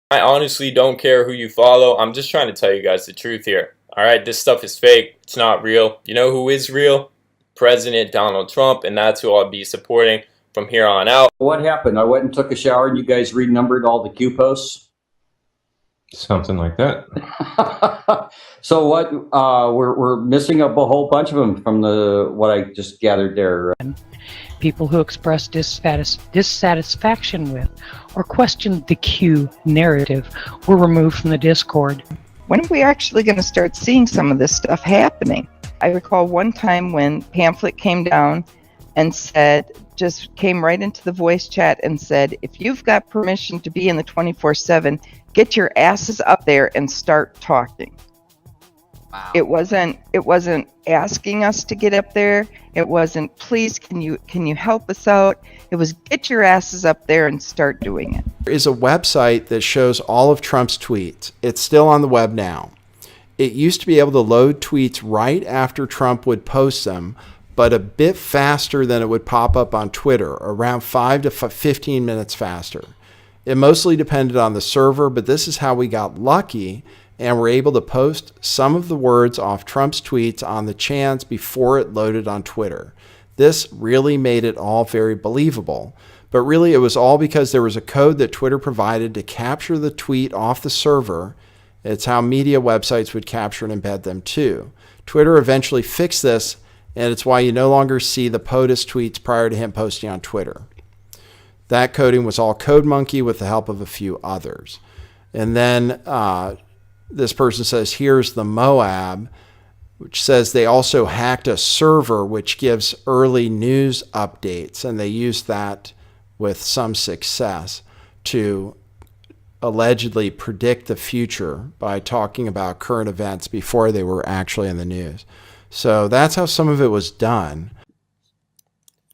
I honestly don't care who you follow. I'm just trying to tell you guys the truth here. Alright, this stuff is fake. It's not real. You know who is real? President Donald Trump, and that's who I'll be supporting from here on out. What happened? I went and took a shower and you guys renumbered all the Q posts? Something like that. So what, we're missing a whole bunch of them from what I just gathered there. People who expressed dissatisfaction with or questioned the Q narrative were removed from the Discord. When are we actually going to start seeing some of this stuff happening? I recall one time when Pamphlet came down and just came right into the voice chat and said, if you've got permission to be in the 24/7, get your asses up there and start talking. Wow. It wasn't asking us to get up there. It wasn't, please, can you help us out? It was, get your asses up there and start doing it. There is a website that shows all of Trump's tweets. It's still on the web now. It used to be able to load tweets right after Trump would post them, but a bit faster than it would pop up on Twitter, around 5 to 15 minutes faster. It mostly depended on the server, but this is how we got lucky and were able to post some of the words off Trump's tweets on the chance before it loaded on Twitter. This really made it all very believable. But really, it was all because there was a code that Twitter provided to capture the tweet off the server. It's how media websites would capture and embed them too. Twitter eventually fixed this, and it's why you no longer see the POTUS tweets prior to him posting on Twitter. That coding was all CodeMonkey with the help of a few others. And then this person says, here's the Moab, which says they also hacked a server which gives early news updates, and they used that with some success to allegedly predict the future by talking about current events before they were actually in the news. So that's how some of it was done.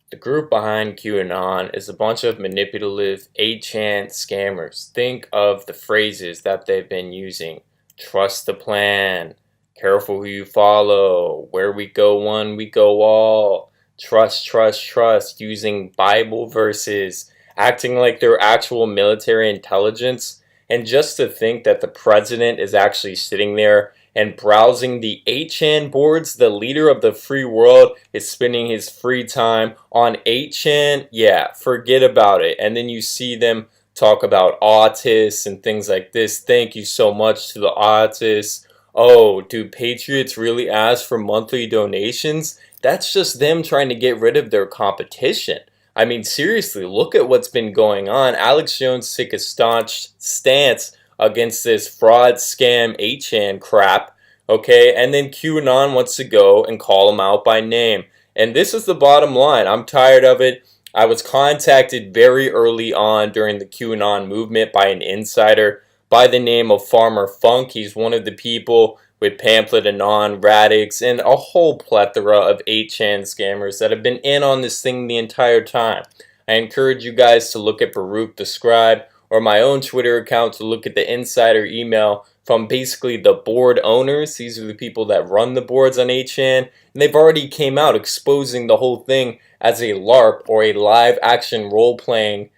The group behind QAnon is a bunch of manipulative 8chan scammers. Think of the phrases that they've been using. Trust the plan, careful who you follow, where we go one, we go all, trust, trust, trust, using Bible verses, acting like they're actual military intelligence. And just to think that the president is actually sitting there and browsing the 8chan boards, the leader of the free world is spending his free time on 8chan, yeah, forget about it. And then you see them talk about autists and things like this. Thank you so much to the autists. Oh, do patriots really ask for monthly donations? That's just them trying to get rid of their competition. I mean, seriously, look at what's been going on. Alex Jones took a staunch stance against this fraud, scam, 8chan crap, okay? And then QAnon wants to go and call them out by name. And this is the bottom line. I'm tired of it. I was contacted very early on during the QAnon movement by an insider by the name of Farmer Funk. He's one of the people with Pamphlet, Anon, Radix, and a whole plethora of 8chan scammers that have been in on this thing the entire time. I encourage you guys to look at Baruch the Scribe or my own Twitter account to look at the insider email from basically the board owners. These are the people that run the boards on 8chan, and they've already came out exposing the whole thing as a LARP or a live action role-playing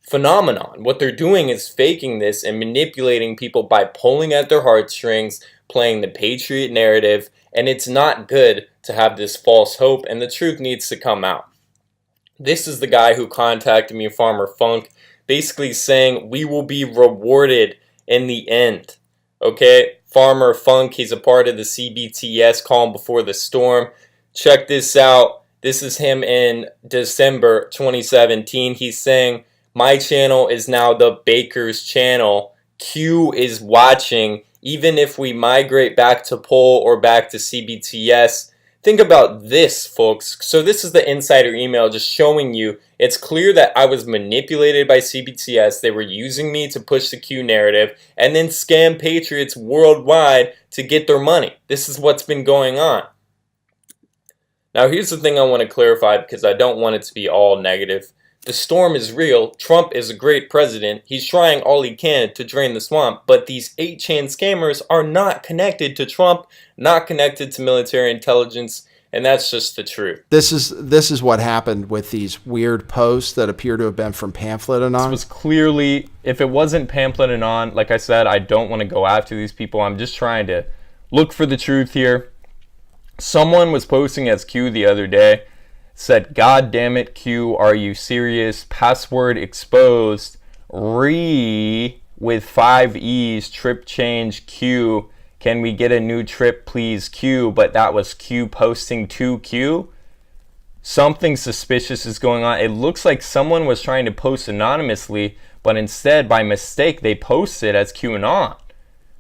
phenomenon. What they're doing is faking this and manipulating people by pulling at their heartstrings, playing the patriot narrative, and it's not good to have this false hope, and the truth needs to come out. This is the guy who contacted me, Farmer Funk, basically saying we will be rewarded in the end. Okay, Farmer Funk, he's a part of the CBTS, Calm Before the Storm. Check this out. This is him in December 2017. He's saying, my channel is now the Baker's channel. Q is watching. Even if we migrate back to Poll or back to CBTS, think about this, folks. So this is the insider email just showing you it's clear that I was manipulated by CBTS. They were using me to push the Q narrative and then scam patriots worldwide to get their money. This is what's been going on. Now here's the thing I want to clarify because I don't want it to be all negative. The storm is real. Trump is a great president. He's trying all he can to drain the swamp, but these 8chan scammers are not connected to Trump, not connected to military intelligence, And that's just the truth. This is what happened with these weird posts that appear to have been from Pamphlet Anon. This was clearly, if it wasn't Pamphlet Anon, like I said, I don't want to go after these people. I'm just trying to look for the truth here. Someone was posting as Q the other day, said, "God damn it, Q, are you serious? Password exposed. With 5 E's, trip change Q. Can we get a new trip, please, Q?" But that was Q posting to Q. Something suspicious is going on. It looks like someone was trying to post anonymously, but instead, by mistake, they posted as QAnon.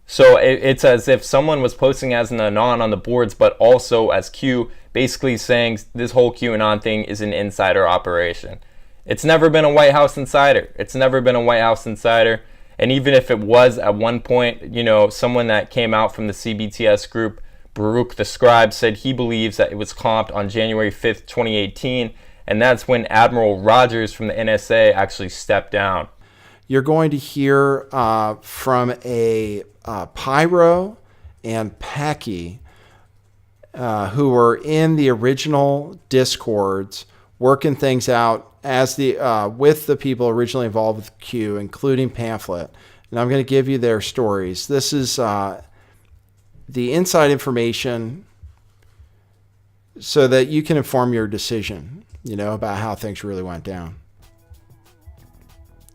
So it's as if someone was posting as an Anon on the boards, but also as Q, basically saying this whole QAnon thing is an insider operation. It's never been a White House insider. It's never been a White House insider. And even if it was at one point, you know, someone that came out from the CBTS group, Baruch the Scribe, said he believes that it was comped on January 5th, 2018. And that's when Admiral Rogers from the NSA actually stepped down. You're going to hear from a Pyro and Packy, who were in the original Discords, working things out as with the people originally involved with Q, including Pamphlet. And I'm going to give you their stories. This is the inside information so that you can inform your decision, you know, about how things really went down.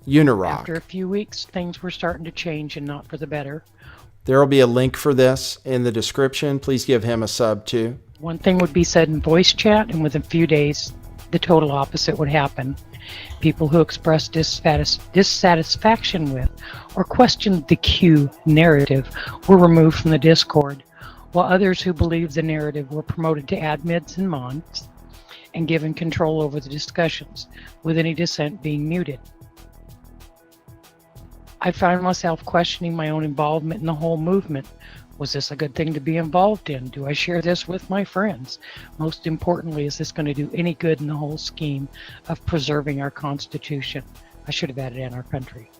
Unirock. After a few weeks, things were starting to change, and not for the better. There will be a link for this in the description. Please give him a sub too. One thing would be said in voice chat, and within a few days, the total opposite would happen. People who expressed dissatisfaction with or questioned the Q narrative were removed from the Discord, while others who believed the narrative were promoted to admins and mods and given control over the discussions, with any dissent being muted. I found myself questioning my own involvement in the whole movement. Was this a good thing to be involved in? Do I share this with my friends? Most importantly, is this going to do any good in the whole scheme of preserving our Constitution? I should have added in our country.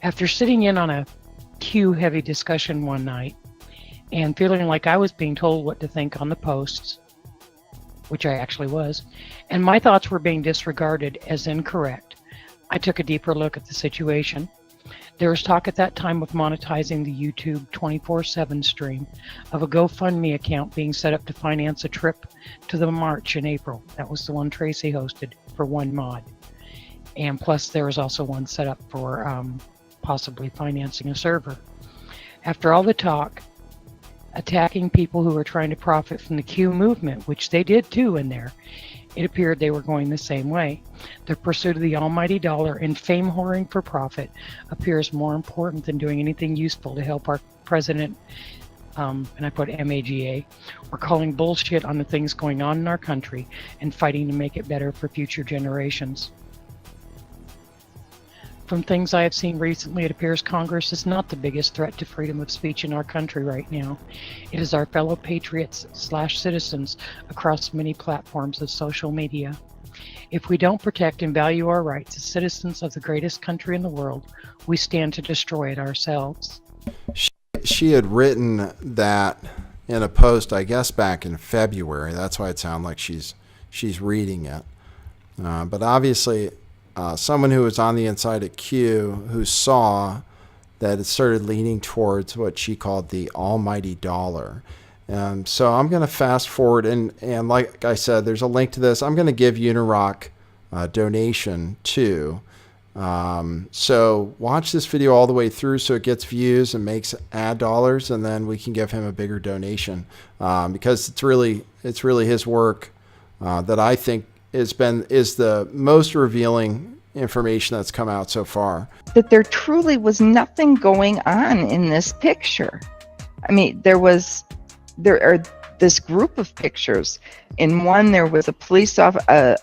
After sitting in on a Q-heavy discussion one night and feeling like I was being told what to think on the posts, which I actually was, and my thoughts were being disregarded as incorrect, I took a deeper look at the situation. There was talk at that time of monetizing the YouTube 24/7 stream, of a GoFundMe account being set up to finance a trip to the march in April. That was the one Tracy hosted for one mod. And plus there was also one set up for possibly financing a server. After all the talk, attacking people who were trying to profit from the Q movement, which they did too in there, it appeared they were going the same way. The pursuit of the almighty dollar and fame whoring for profit appears more important than doing anything useful to help our president, and I put MAGA, we're calling bullshit on the things going on in our country and fighting to make it better for future generations. From things I have seen recently, it appears Congress is not the biggest threat to freedom of speech in our country right now. It is our fellow patriots/citizens across many platforms of social media. If we don't protect and value our rights as citizens of the greatest country in the world, we stand to destroy it ourselves. She had written that in a post, I guess back in February. That's why it sounds like she's reading it. But obviously, someone who was on the inside at Q, who saw that it started leaning towards what she called the almighty dollar. So I'm going to fast forward, and like I said, there's a link to this. I'm going to give Unirock a donation too. So watch this video all the way through so it gets views and makes ad dollars, and then we can give him a bigger donation, because it's really his work that I think is the most revealing information that's come out so far. That there truly was nothing going on in this picture. I mean, there are this group of pictures. In one, there was a police officer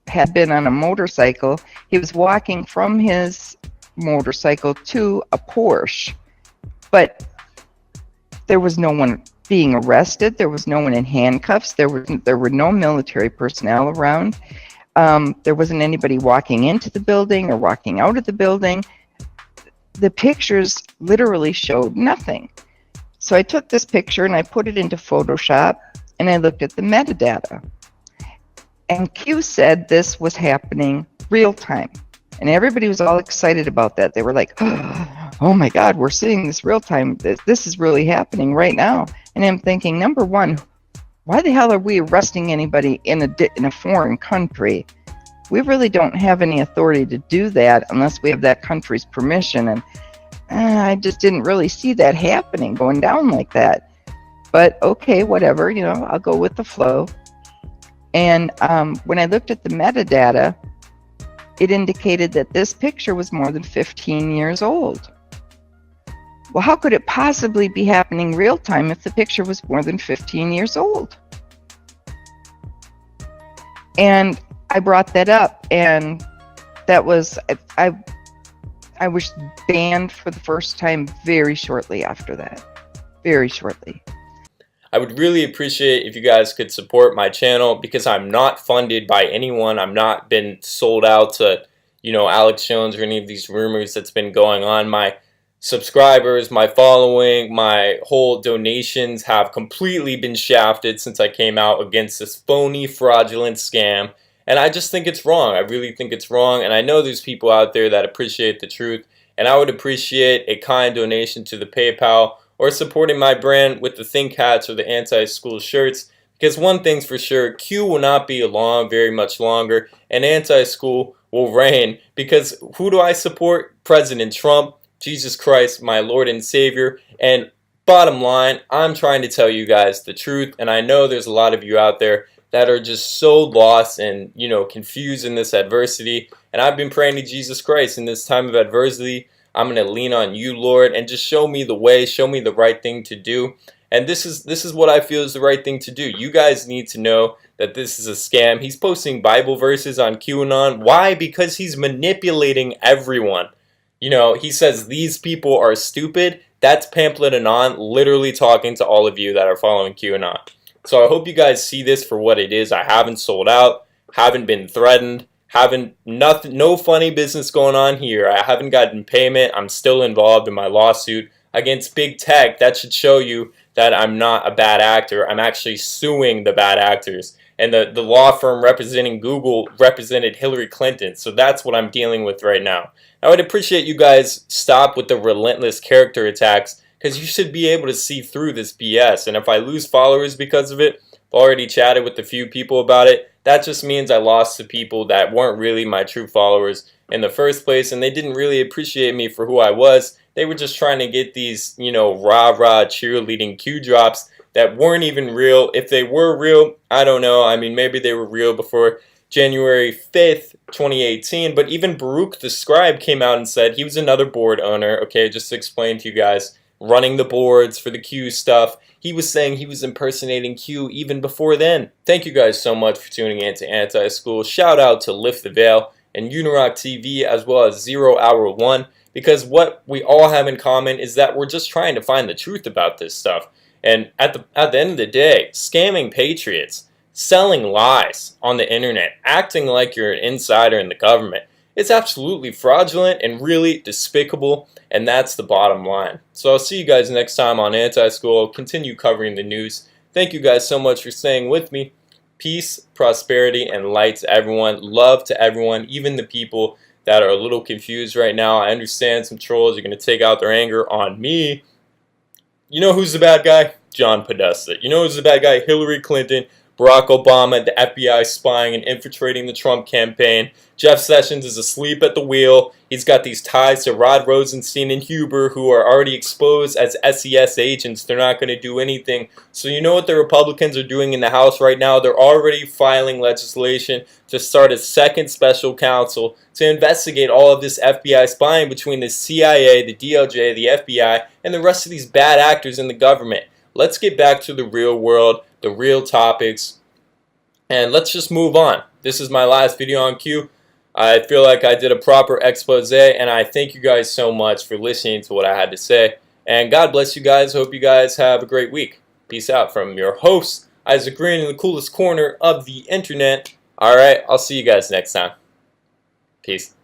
had been on a motorcycle. He was walking from his motorcycle to a Porsche, but there was no one being arrested. There was no one in handcuffs. There were no military personnel around. There wasn't anybody walking into the building or walking out of the building. The pictures literally showed nothing. So I took this picture and I put it into Photoshop and I looked at the metadata. And Q said this was happening real time. And everybody was all excited about that. They were like, oh my God, we're seeing this real time. This is really happening right now. And I'm thinking, number one, why the hell are we arresting anybody in a foreign country? We really don't have any authority to do that unless we have that country's permission. And I just didn't really see that happening, going down like that. But okay, whatever, I'll go with the flow. And when I looked at the metadata, it indicated that this picture was more than 15 years old. Well, how could it possibly be happening real time if the picture was more than 15 years old? And I brought that up, and that was, I was banned for the first time very shortly after that. Very shortly. I would really appreciate if you guys could support my channel, because I'm not funded by anyone. I'm not been sold out to, Alex Jones or any of these rumors that's been going on. My subscribers, my following, my whole donations have completely been shafted since I came out against this phony, fraudulent scam. And I just think it's wrong. I really think it's wrong. And I know there's people out there that appreciate the truth. And I would appreciate a kind donation to the PayPal, or supporting my brand with the Think hats or the anti-school shirts. Because one thing's for sure, Q will not be along very much longer, and anti-school will reign. Because who do I support? President Trump, Jesus Christ, my Lord and Savior. And bottom line, I'm trying to tell you guys the truth, and I know there's a lot of you out there that are just so lost and, confused in this adversity. And I've been praying to Jesus Christ in this time of adversity. I'm going to lean on you, Lord, and just show me the way, show me the right thing to do. And this is what I feel is the right thing to do. You guys need to know that this is a scam. He's posting Bible verses on QAnon. Why? Because he's manipulating everyone. He says these people are stupid. That's Pamphlet Anon literally talking to all of you that are following QAnon. So I hope you guys see this for what it is. I haven't sold out, haven't been threatened, no funny business going on here. I haven't gotten payment. I'm still involved in my lawsuit against big tech. That should show you that I'm not a bad actor. I'm actually suing the bad actors. And the law firm representing Google represented Hillary Clinton. So that's what I'm dealing with right now. I would appreciate you guys stop with the relentless character attacks, because you should be able to see through this BS. And if I lose followers because of it, I've already chatted with a few people about it. That just means I lost to people that weren't really my true followers in the first place, and they didn't really appreciate me for who I was. They were just trying to get these, rah-rah cheerleading Q drops that weren't even real. If they were real, I don't know. I mean, maybe they were real before January 5th, 2018, but even Baruch the scribe came out and said he was another board owner, okay, just to explain to you guys, running the boards for the Q stuff. He was saying he was impersonating Q even before then. Thank you guys so much for tuning in to Anti-School. Shout out to Lift the Veil and Unirock TV, as well as 0 Hour 1, because what we all have in common is that we're just trying to find the truth about this stuff. And at the end of the day, scamming patriots, selling lies on the internet, acting like you're an insider in the government, it's absolutely fraudulent and really despicable, and that's the bottom line. So I'll see you guys next time on Anti-School. I'll continue covering the news. Thank you guys so much for staying with me. Peace, prosperity, and light to everyone. Love to everyone, even the people that are a little confused right now. I understand some trolls are going to take out their anger on me. You know who's the bad guy? John Podesta. You know who's the bad guy? Hillary Clinton, Barack Obama, the FBI spying and infiltrating the Trump campaign. Jeff Sessions is asleep at the wheel. He's got these ties to Rod Rosenstein and Huber, who are already exposed as SES agents. They're not going to do anything. So you know what the Republicans are doing in the House right now? They're already filing legislation to start a second special counsel to investigate all of this FBI spying between the CIA, the DOJ, the FBI, and the rest of these bad actors in the government. Let's get back to the real world, the real topics, and let's just move on. This is my last video on Q. I feel like I did a proper expose, and I thank you guys so much for listening to what I had to say. And God bless you guys. Hope you guys have a great week. Peace out from your host, Isaac Green, in the coolest corner of the internet. All right, I'll see you guys next time. Peace.